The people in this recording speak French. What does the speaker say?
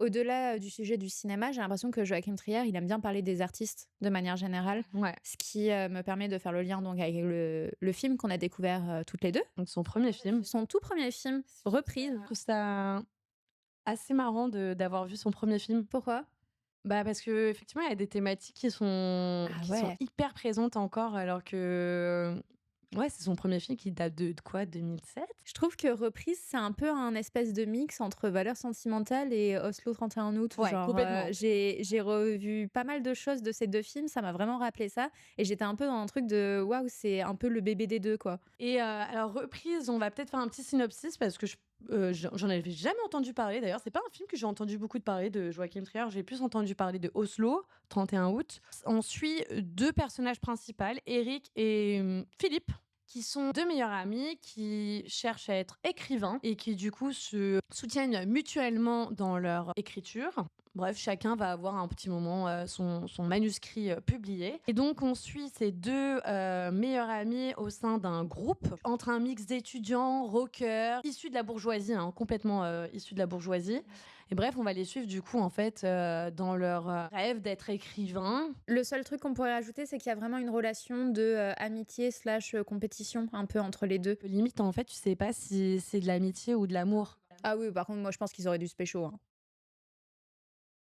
Au-delà du sujet du cinéma, j'ai l'impression que Joachim Trier, il aime bien parler des artistes de manière générale, Ouais, ce qui me permet de faire le lien donc avec le film qu'on a découvert toutes les deux. donc son premier film. Son tout premier film, Reprise. Je trouve ça assez marrant d'avoir vu son premier film. Pourquoi? Bah, parce qu'effectivement, il y a des thématiques Ah qui sont ouais. hyper présentes encore alors que ouais, c'est son premier film qui date de quoi? 2007? Je trouve que Reprise, c'est un peu un espèce de mix entre Valeurs sentimentales et Oslo 31 août. Ouais, Genre, complètement. j'ai revu pas mal de choses de ces 2 films, ça m'a vraiment rappelé ça et j'étais un peu dans un truc de: «Waouh, c'est un peu le bébé des 2 quoi». Et alors Reprise, on va peut-être faire un petit synopsis parce que j'en avais jamais entendu parler d'ailleurs. C'est pas un film que j'ai entendu beaucoup de parler de Joachim Trier, j'ai plus entendu parler de Oslo, 31 août. On suit 2 personnages principaux, Eric et Philippe, qui sont 2 meilleurs amis qui cherchent à être écrivains et qui du coup se soutiennent mutuellement dans leur écriture. Bref, chacun va avoir à un petit moment son manuscrit publié. Et donc, on suit ces 2 meilleurs amis au sein d'un groupe entre un mix d'étudiants, rockers, issus de la bourgeoisie, hein, complètement issus de la bourgeoisie. Et bref, on va les suivre du coup, en fait, dans leur rêve d'être écrivain. Le seul truc qu'on pourrait rajouter, c'est qu'il y a vraiment une relation de, amitié slash, compétition un peu entre les 2. Limite, en fait, tu sais pas si c'est de l'amitié ou de l'amour. Ah oui, par contre, moi, je pense qu'ils auraient dû se pécho, hein.